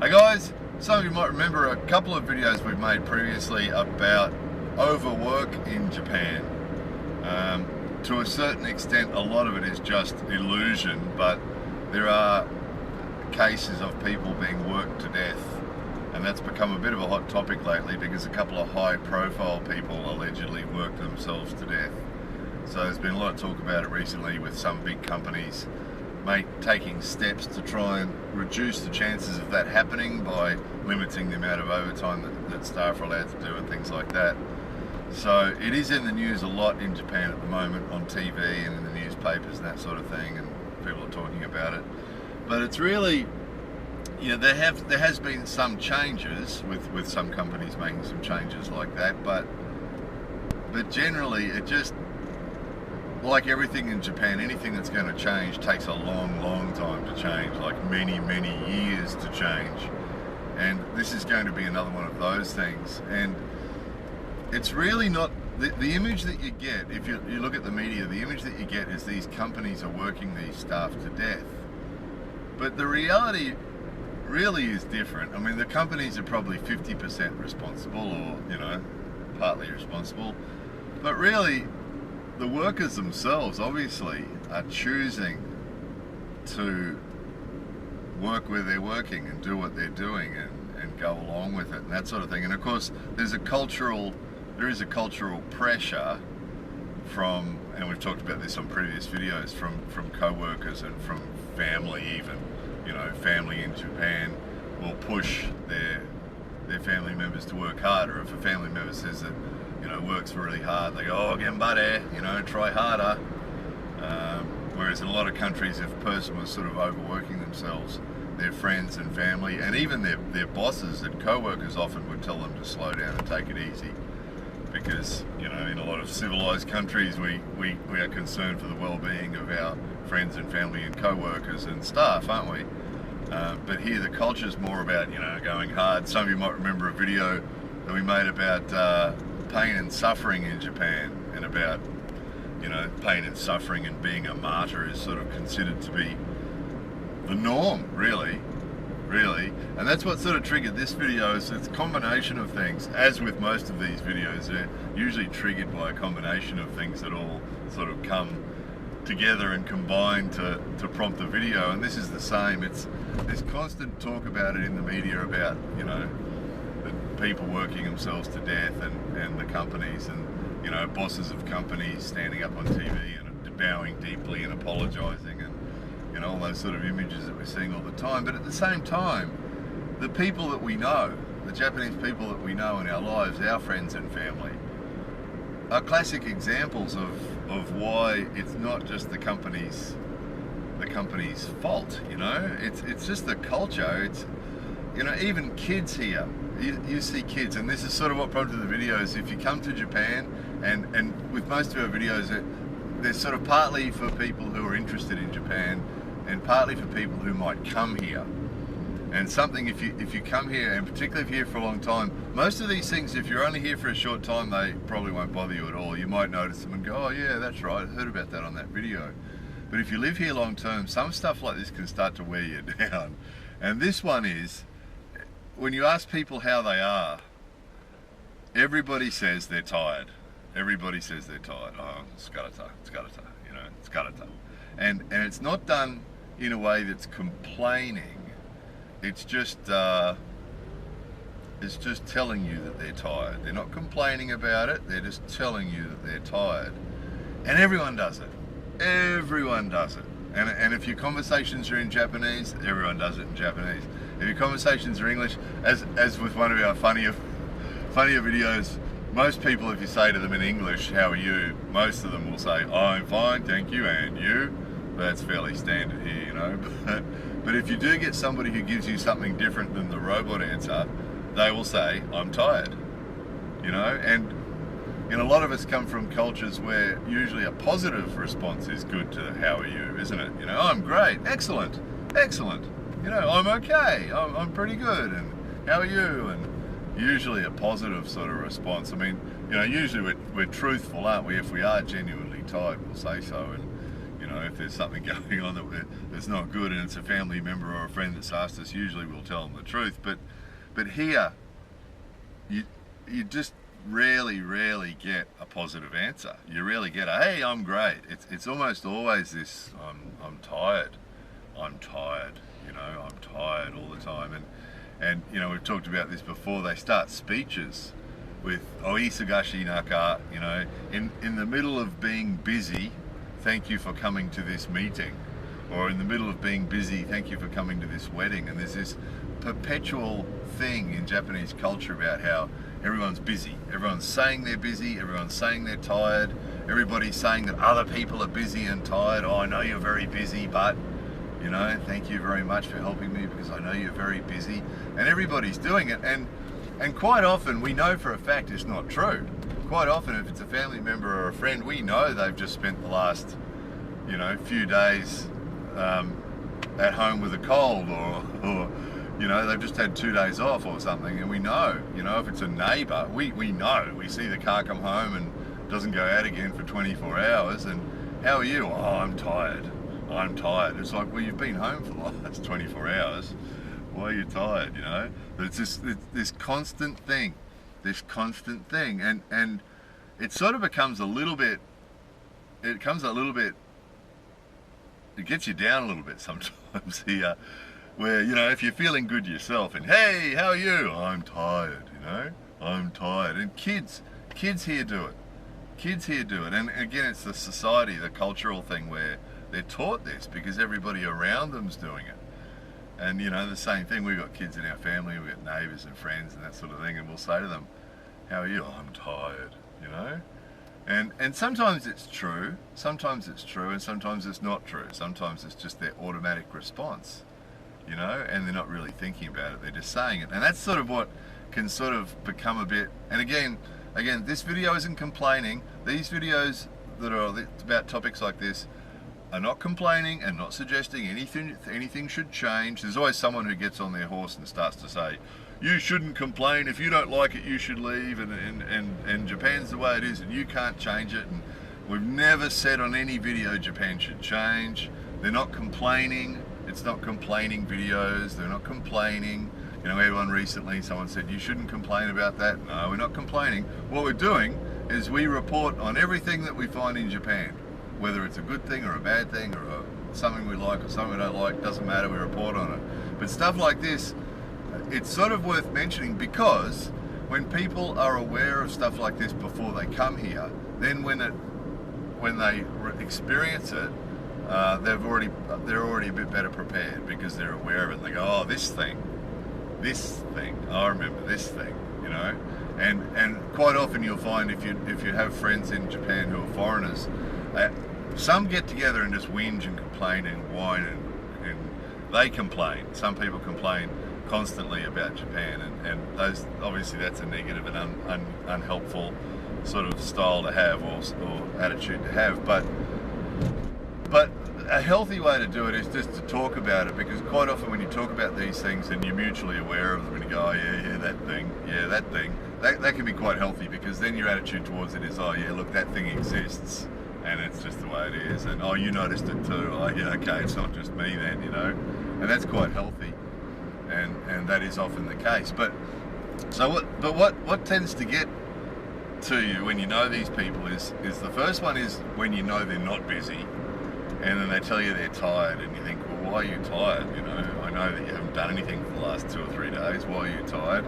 Hey guys, some of you might remember a couple of videos we've made previously about overwork in Japan. To a certain extent, a lot of it is just illusion, but there are cases of people being worked to death, and that's become a bit of a hot topic lately because a couple of high-profile people allegedly worked themselves to death. So there's been a lot of talk about it recently with some big companies taking steps to try and reduce the chances of that happening by limiting the amount of overtime that staff are allowed to do and things like that. So it is in the news a lot in Japan at the moment, on TV and in the newspapers and that sort of thing, and people are talking about it. But it's really, you know, there has been some changes with some companies making some changes like that, but generally it just, like everything in Japan, anything that's going to change takes a long time to change, like many years to change. And this is going to be another one of those things. And it's really not, the image that you get, if you look at the media, the image that you get is these companies are working these staff to death. But the reality really is different. I mean, the companies are probably 50% responsible, or, you know, partly responsible. But really, the workers themselves obviously are choosing to work where they're working and do what they're doing and go along with it and that sort of thing. And of course, there is a cultural pressure from, and we've talked about this on previous videos, from co-workers and from family even. You know, family in Japan will push their family members to work harder. If a family member says that, you know, works really hard, they go, oh, genbare, you know, try harder. Whereas in a lot of countries, if a person was sort of overworking themselves, their friends and family, and even their bosses and co-workers often would tell them to slow down and take it easy. Because, you know, in a lot of civilized countries, we are concerned for the well-being of our friends and family and co-workers and staff, aren't we? But here the culture's more about, you know, going hard. Some of you might remember a video that we made about pain and suffering in Japan, and about, you know, pain and suffering and being a martyr is sort of considered to be the norm, really. And that's what sort of triggered this video. Is it's a combination of things. As with most of these videos, they're usually triggered by a combination of things that all sort of come together and combine to prompt the video. And this is the same. There's constant talk about it in the media about, you know, the people working themselves to death, and the companies, and, you know, bosses of companies standing up on TV and bowing deeply and apologising, and, you know, all those sort of images that we're seeing all the time. But at the same time, the people that we know, the Japanese people that we know in our lives, our friends and family, are classic examples of why it's not just the company's fault. You know, it's just the culture. It's, you know, even kids here, you see kids, and this is sort of what prompted the videos. If you come to Japan, and with most of our videos, they're sort of partly for people who are interested in Japan, and partly for people who might come here. And something, if you come here, and particularly if you're here for a long time, most of these things, if you're only here for a short time, they probably won't bother you at all. You might notice them and go, oh yeah, that's right, I heard about that on that video. But if you live here long term, some stuff like this can start to wear you down. And this one is, when you ask people how they are, everybody says they're tired. Everybody says they're tired. Oh, tsukareta, you know, tsukareta. And it's not done in a way that's complaining. It's just telling you that they're tired. They're not complaining about it. They're just telling you that they're tired. And everyone does it. Everyone does it. And if your conversations are in Japanese, everyone does it in Japanese. If your conversations are English, as with one of our funnier videos, most people, if you say to them in English, how are you? Most of them will say, I'm fine, thank you, and you? That's fairly standard here, you know. But if you do get somebody who gives you something different than the robot answer, they will say, I'm tired. You know, and a lot of us come from cultures where usually a positive response is good to how are you, isn't it? You know, I'm great, excellent. You know, I'm okay, I'm pretty good, and how are you? And usually a positive sort of response. I mean, you know, usually we're truthful, aren't we? If we are genuinely tired, we'll say so. And, you know, if there's something going on that's not good and it's a family member or a friend that's asked us, usually we'll tell them the truth. But here, you just rarely get a positive answer. You rarely get a, hey, I'm great. It's almost always this, I'm tired, you know, I'm tired all the time. And you know, we've talked about this before, they start speeches with, oh, isagashi naka, you know, in the middle of being busy, thank you for coming to this meeting. Or in the middle of being busy, thank you for coming to this wedding. And there's this perpetual thing in Japanese culture about how everyone's busy. Everyone's saying they're busy, everyone's saying they're tired, everybody's saying that other people are busy and tired. Oh, I know you're very busy, but, you know, thank you very much for helping me because I know you're very busy. And everybody's doing it. And quite often we know for a fact it's not true. Quite often if it's a family member or a friend, we know they've just spent the last, you know, few days at home with a cold or you know, they've just had 2 days off or something, and we know, you know, if it's a neighbour, we know. We see the car come home and doesn't go out again for 24 hours, and how are you? Oh, I'm tired. It's like, well, you've been home for the last 24 hours. Why are you tired, you know? But it's just this constant thing, and it sort of becomes a little bit, it gets you down a little bit sometimes here. Where, you know, if you're feeling good yourself and, hey, how are you? I'm tired, you know, I'm tired. And kids here do it. And again, it's the society, the cultural thing where they're taught this because everybody around them's doing it. And, you know, the same thing, we've got kids in our family, we've got neighbours and friends and that sort of thing, and we'll say to them, how are you? Oh, I'm tired, you know. And sometimes it's true, and sometimes it's not true. Sometimes it's just their automatic response. You know, and they're not really thinking about it, they're just saying it. And that's sort of what can sort of become a bit, and again, this video isn't complaining. These videos that are about topics like this are not complaining and not suggesting anything should change. There's always someone who gets on their horse and starts to say, you shouldn't complain, if you don't like it, you should leave, and Japan's the way it is, and you can't change it. And we've never said on any video Japan should change. They're not complaining. It's not complaining videos, they're not complaining. You know, we had one recently, someone said, you shouldn't complain about that. No, we're not complaining. What we're doing is we report on everything that we find in Japan. Whether it's a good thing or a bad thing or something we like or something we don't like, doesn't matter, we report on it. But stuff like this, it's sort of worth mentioning because when people are aware of stuff like this before they come here, then when they experience it, they're already a bit better prepared because they're aware of it. They go, oh, this thing, I remember this thing, you know. And quite often you'll find if you have friends in Japan who are foreigners, some get together and just whinge and complain and whine and they complain. Some people complain constantly about Japan, and those, obviously that's a negative and unhelpful sort of style to have or attitude to have. But a healthy way to do it is just to talk about it, because quite often when you talk about these things and you're mutually aware of them and you go, oh yeah, that thing, that can be quite healthy, because then your attitude towards it is, oh yeah, look, that thing exists and it's just the way it is, and oh, you noticed it too, oh yeah, okay, it's not just me then, you know, and that's quite healthy, and that is often the case. But what tends to get to you when you know these people is the first one is when you know they're not busy. And then they tell you they're tired, and you think, well, why are you tired? You know, I know that you haven't done anything for the last 2 or 3 days. Why are you tired?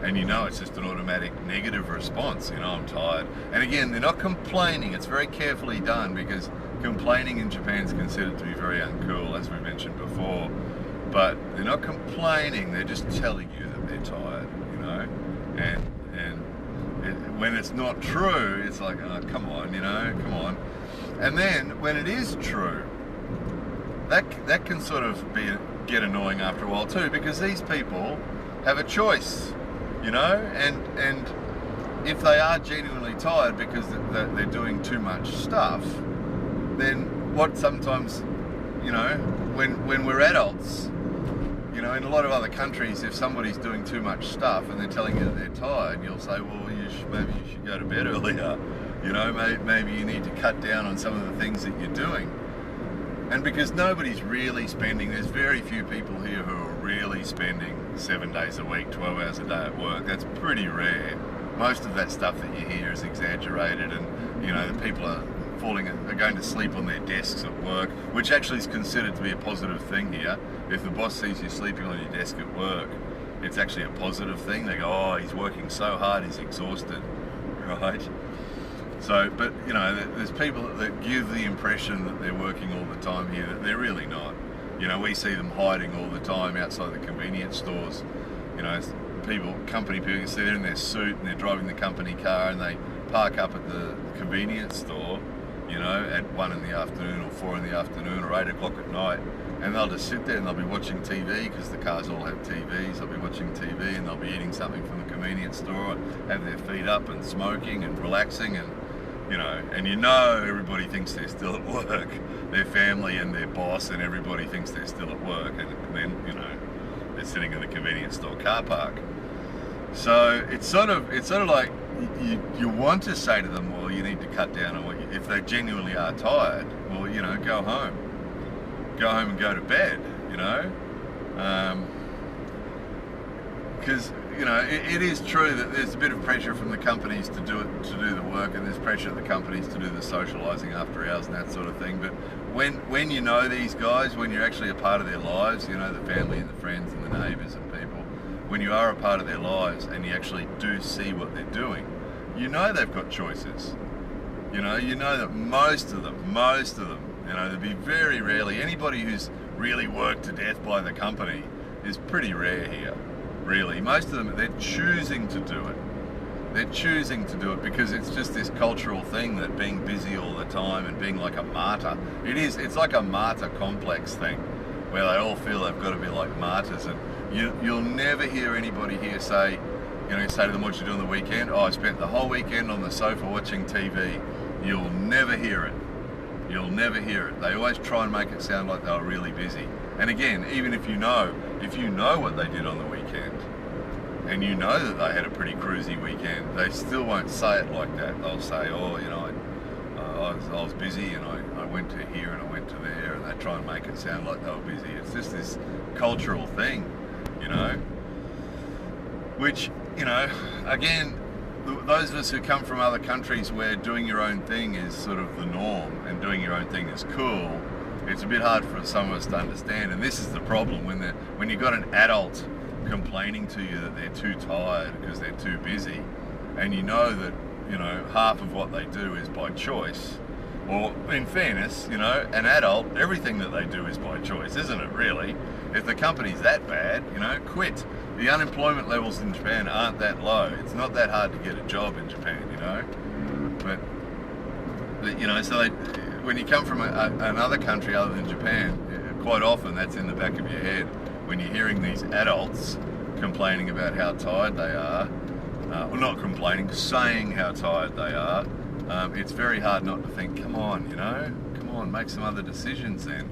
And you know it's just an automatic negative response. You know, I'm tired. And again, they're not complaining. It's very carefully done, because complaining in Japan is considered to be very uncool, as we mentioned before. But they're not complaining. They're just telling you that they're tired. You know, and when it's not true, it's like, oh, come on, you know, come on. And then when it is true, that can sort of get annoying after a while too, because these people have a choice, you know, and if they are genuinely tired because they're doing too much stuff, then what sometimes, you know, when we're adults, you know, in a lot of other countries, if somebody's doing too much stuff and they're telling you that they're tired, you'll say, well, maybe you should go to bed earlier. You know, maybe you need to cut down on some of the things that you're doing. And because nobody's really spending, there's very few people here who are really spending 7 days a week, 12 hours a day at work. That's pretty rare. Most of that stuff that you hear is exaggerated, and you know, the people are going to sleep on their desks at work, which actually is considered to be a positive thing here. If the boss sees you sleeping on your desk at work, it's actually a positive thing. They go, oh, he's working so hard, he's exhausted, right? So, but you know, there's people that give the impression that they're working all the time here, that they're really not. You know, we see them hiding all the time outside the convenience stores. You know, company people, you see they're in their suit and they're driving the company car and they park up at the convenience store, you know, at 1 in the afternoon or 4 in the afternoon or 8 o'clock at night, and they'll just sit there and they'll be watching TV, because the cars all have TVs. They'll be watching TV and they'll be eating something from the convenience store, have their feet up and smoking and relaxing, and you know everybody thinks they're still at work. Their family and their boss and everybody thinks they're still at work, and then, you know, they're sitting in the convenience store car park. So it's sort of like you want to say to them, well, you need to cut down on what if they genuinely are tired, well, you know, go home and go to bed, you know, because you know, it is true that there's a bit of pressure from the companies to do the work, and there's pressure of the companies to do the socialising after hours and that sort of thing. But when you know these guys, when you're actually a part of their lives, you know, the family and the friends and the neighbours and people, when you are a part of their lives and you actually do see what they're doing, you know they've got choices. You know that most of them, you know, there'd be very rarely anybody who's really worked to death by the company is pretty rare here. Really, most of them, they're choosing to do it. They're choosing to do it because it's just this cultural thing that being busy all the time and being like a martyr. It's like a martyr complex thing where they all feel they've got to be like martyrs. And you'll never hear anybody here say, you know, say to them, what you do on the weekend? Oh, I spent the whole weekend on the sofa watching TV. You'll never hear it. You'll never hear it. They always try and make it sound like they were really busy. And again, even if you know what they did on the weekend, and you know that they had a pretty cruisy weekend, they still won't say it like that. They'll say, oh, you know, I was busy and I went to here and I went to there, and they try and make it sound like they were busy. It's just this cultural thing, you know, which, you know, again, those of us who come from other countries where doing your own thing is sort of the norm and doing your own thing is cool, it's a bit hard for some of us to understand. And this is the problem, when you've got an adult complaining to you that they're too tired because they're too busy, and you know that, you know, half of what they do is by choice. Or in fairness, you know, an adult, everything that they do is by choice, isn't it really? If the company's that bad, you know, quit. The unemployment levels in Japan aren't that low. It's not that hard to get a job in Japan, you know. But you know, so when you come from another country other than Japan, quite often that's in the back of your head when you're hearing these adults complaining about how tired they are, or not complaining, saying how tired they are. It's very hard not to think, come on, you know, make some other decisions then.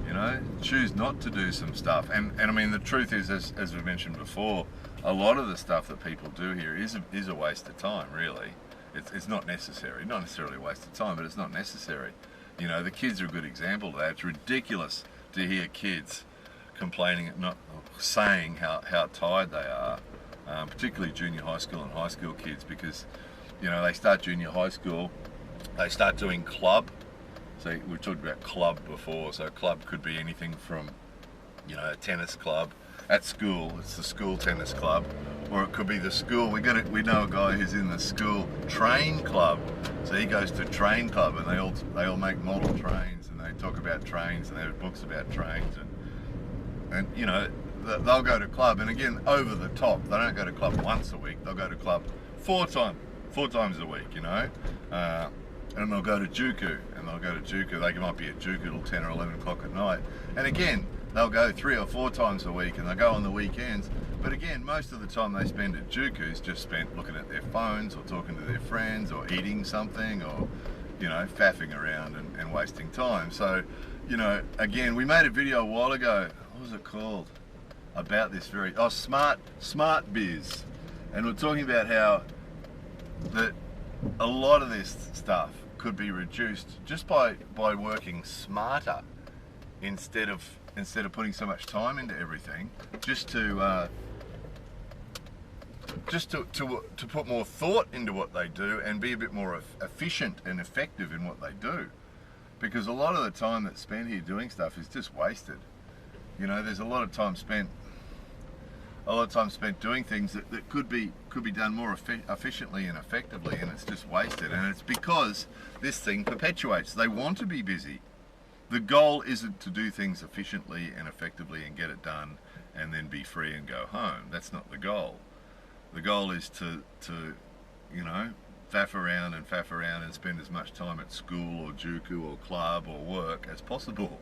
You know, choose not to do some stuff. And I mean, the truth is, as we've mentioned before, a lot of the stuff that people do here is a waste of time, really. It's not necessary. Not necessarily a waste of time, but it's not necessary. You know, the kids are a good example of that. It's ridiculous to hear kids complaining, not saying how tired they are, particularly junior high school and high school kids, because, you know, they start junior high school, they start doing club. So we talked about club before, so club could be anything from, you know, a tennis club at school, it's the school tennis club, or it could be the school, we know a guy who's in the school train club, so he goes to train club and they all make model trains and they talk about trains and they have books about trains, and you know, they'll go to club, and again, over the top, they don't go to club once a week, they'll go to club four times a week, you know. And they'll go to Juku, they might be at Juku till 10 or 11 o'clock at night, and again, they'll go 3 or 4 times a week, and they'll go on the weekends, but again, most of the time they spend at Juku is just spent looking at their phones, or talking to their friends, or eating something, or, you know, faffing around and wasting time. So, you know, again, we made a video a while ago, what was it called? About this smart biz, and we're talking about how that a lot of this stuff could be reduced just by working smarter instead of putting so much time into everything, just to put more thought into what they do and be a bit more efficient and effective in what they do. Because a lot of the time that's spent here doing stuff is just wasted. You know, there's a lot of time spent doing things that could be done more efficiently and effectively, and it's just wasted. And it's because this thing perpetuates. They want to be busy. The goal isn't to do things efficiently and effectively and get it done and then be free and go home. That's not the goal. The goal is to you know, faff around and spend as much time at school or juku or club or work as possible.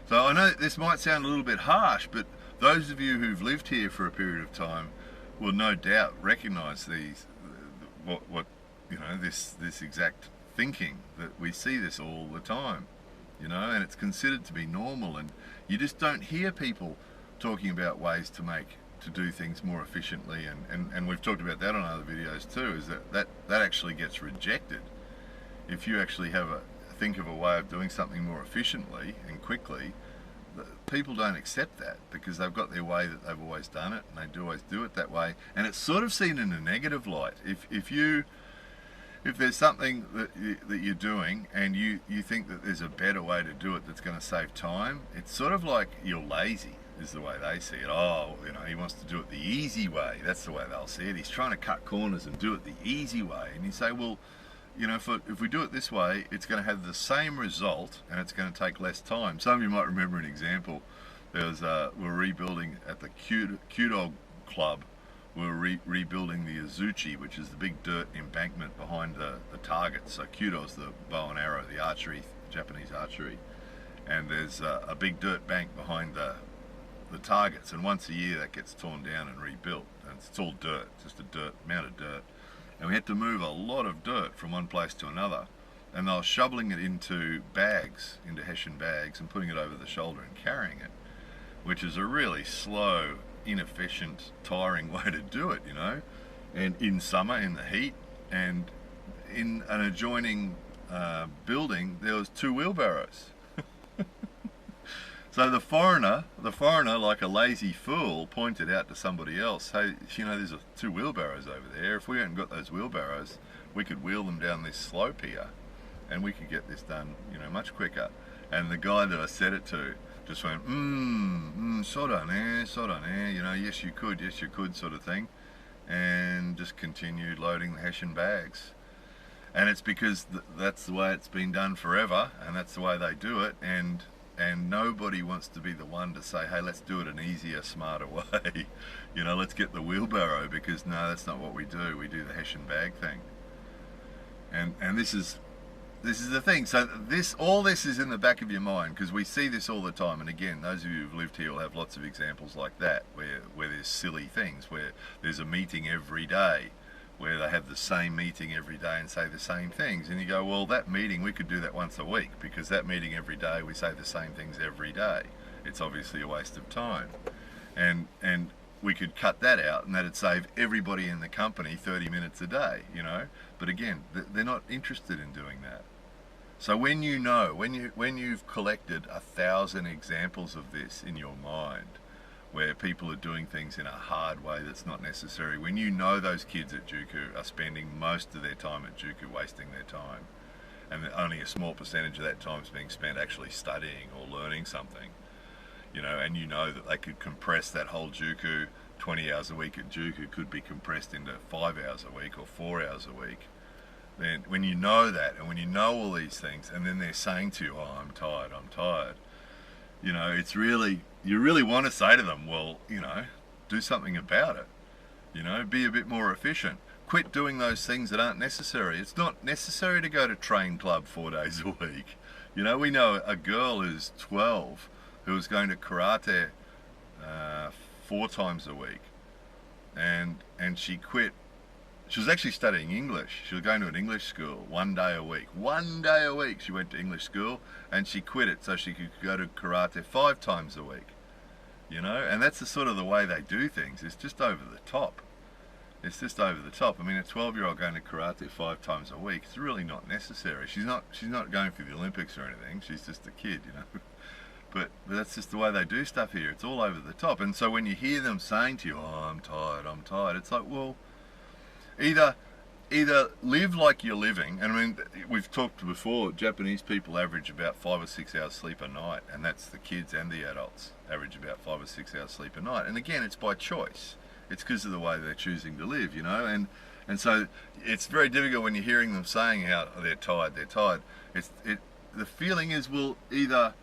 So I know this might sound a little bit harsh, but those of you who've lived here for a period of time will no doubt recognise what you know, this exact thinking, that we see this all the time, you know, and it's considered to be normal, and you just don't hear people talking about ways to do things more efficiently, and we've talked about that on other videos too, is that actually gets rejected. If you actually think of a way of doing something more efficiently and quickly, people don't accept that because they've got their way that they've always done it, and they always do it that way, and it's sort of seen in a negative light. If there's something that you're doing and you think that there's a better way to do it that's going to save time, it's sort of like you're lazy, is the way they see it. Oh, you know, he wants to do it the easy way. That's the way they'll see it. He's trying to cut corners and do it the easy way. And you say, well, you know, if we do it this way, it's going to have the same result and it's going to take less time. Some of you might remember an example. We're rebuilding at the Q-Dog Club. We're rebuilding the Azuchi, which is the big dirt embankment behind the target. So Q-Dog's the bow and arrow, the archery, Japanese archery. And there's a big dirt bank behind the targets, and once a year that gets torn down and rebuilt, and it's all dirt, just a amount of dirt. And we had to move a lot of dirt from one place to another, and they were shoveling it into bags, into Hessian bags, and putting it over the shoulder and carrying it, which is a really slow, inefficient, tiring way to do it, you know. And in summer, in the heat, and in an adjoining building, there was 2 wheelbarrows. So the foreigner, like a lazy fool, pointed out to somebody else, hey, you know, there's 2 wheelbarrows over there. If we hadn't got those wheelbarrows, we could wheel them down this slope here, and we could get this done, you know, much quicker. And the guy that I said it to just went, so done, you know, yes you could, sort of thing, and just continued loading the Hessian bags. And it's because that's the way it's been done forever, and that's the way they do it, and nobody wants to be the one to say, hey, let's do it an easier, smarter way. You know, let's get the wheelbarrow, because no, that's not what we do. We do the Hessian bag thing. And this is the thing. So all this is in the back of your mind, because we see this all the time. And again, those of you who've lived here will have lots of examples like that, where there's silly things, where there's a meeting every day, where they have the same meeting every day and say the same things, and you go, well, that meeting, we could do that once a week, because that meeting every day, we say the same things every day. It's obviously a waste of time, and we could cut that out, and that'd save everybody in the company 30 minutes a day, you know. But again, they're not interested in doing that. So when you've collected 1,000 examples of this in your mind, where people are doing things in a hard way that's not necessary, when you know those kids at Juku are spending most of their time at Juku wasting their time, and only a small percentage of that time is being spent actually studying or learning something, you know, and you know that they could compress that whole Juku, 20 hours a week at Juku could be compressed into 5 hours a week or 4 hours a week, then when you know that, and when you know all these things, and then they're saying to you, oh, I'm tired, you know, you really want to say to them, well, you know, do something about it. You know, be a bit more efficient. Quit doing those things that aren't necessary. It's not necessary to go to train club 4 days a week. You know, we know a girl who's 12 who was going to karate 4 times a week, and she quit. She was actually studying English. She was going to an English school 1 day a week. 1 day a week she went to English school, and she quit it so she could go to karate 5 times a week. You know, and that's the sort of the way they do things. It's just over the top. It's just over the top. I mean, a 12-year-old going to karate 5 times a week, it's really not necessary. She's not going for the Olympics or anything. She's just a kid, you know. But that's just the way they do stuff here. It's all over the top. And so when you hear them saying to you, "Oh, I'm tired," it's like, well, either live like you're living. And I mean, we've talked before, Japanese people average about 5 or 6 hours sleep a night, and that's the kids and the adults average about 5 or 6 hours sleep a night. And again, it's by choice. It's because of the way they're choosing to live, you know. And so it's very difficult when you're hearing them saying how they're tired. The feeling is, we'll either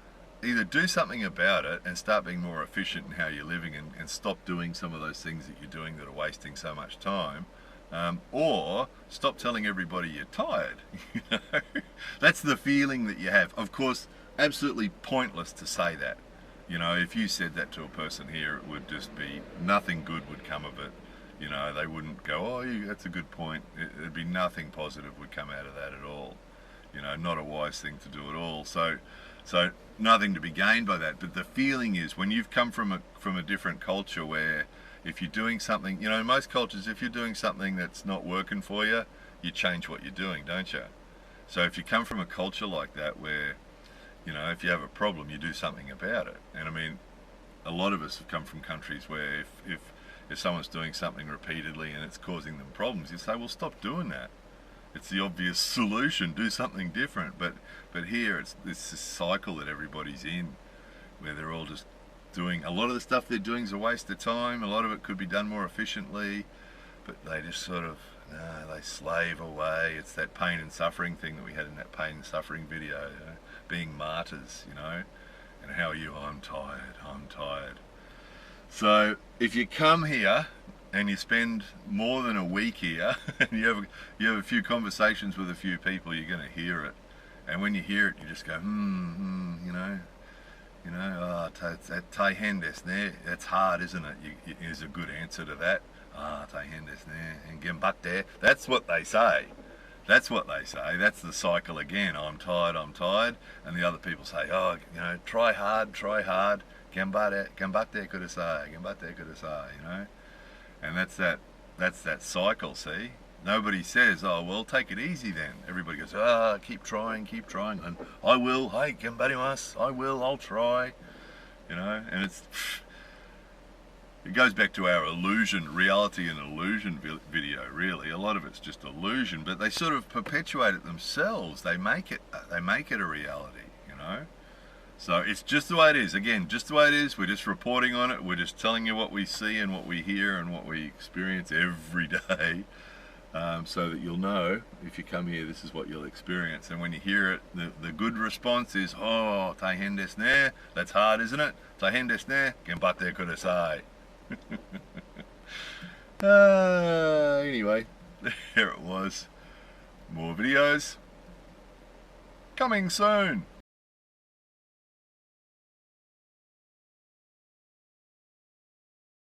do something about it and start being more efficient in how you're living, and stop doing some of those things that you're doing that are wasting so much time, or stop telling everybody you're tired. You know? That's the feeling that you have. Of course, absolutely pointless to say that. You know, if you said that to a person here, it would just be, nothing good would come of it. You know, they wouldn't go, "Oh, that's a good point." It'd be nothing positive would come out of that at all. You know, not a wise thing to do at all. So nothing to be gained by that. But the feeling is, when you've come from a different culture, where if you're doing something, you know, in most cultures, if you're doing something that's not working for you, you change what you're doing, don't you? So if you come from a culture like that, where, you know, if you have a problem, you do something about it. And I mean, a lot of us have come from countries where if someone's doing something repeatedly and it's causing them problems, you say, well, stop doing that. It's the obvious solution, do something different. But here, it's this cycle that everybody's in, where they're all just doing, a lot of the stuff they're doing is a waste of time. A lot of it could be done more efficiently, but they just sort of, they slave away. It's that pain and suffering thing that we had in that pain and suffering video, you know, being martyrs, you know. And how are you? I'm tired. So if you come here and you spend more than a week here, and you have a few conversations with a few people, you're going to hear it. And when you hear it, you just go, you know, oh, taihen desu ne. That's hard, isn't it? Is a good answer to that. Taihen desu ne, and genbatte. That's what they say. That's the cycle again. I'm tired. And the other people say, oh, you know, try hard. Genbatte kudasai, you know. And that's that cycle, see? Nobody says, oh, well, take it easy then. Everybody goes, keep trying. And I will, hey, genbarimasu, I'll try. You know, and it goes back to our reality and illusion video, really. A lot of it's just illusion, but they sort of perpetuate it themselves. They make it a reality, you know? So it's just the way it is. Again, just the way it is. We're just reporting on it. We're just telling you what we see and what we hear and what we experience every day, so that you'll know, if you come here, this is what you'll experience. And when you hear it, the good response is, oh, taihen desu ne. That's hard, isn't it? Taihen desu ne. Genbatte kudasai. Anyway, there it was. More videos coming soon.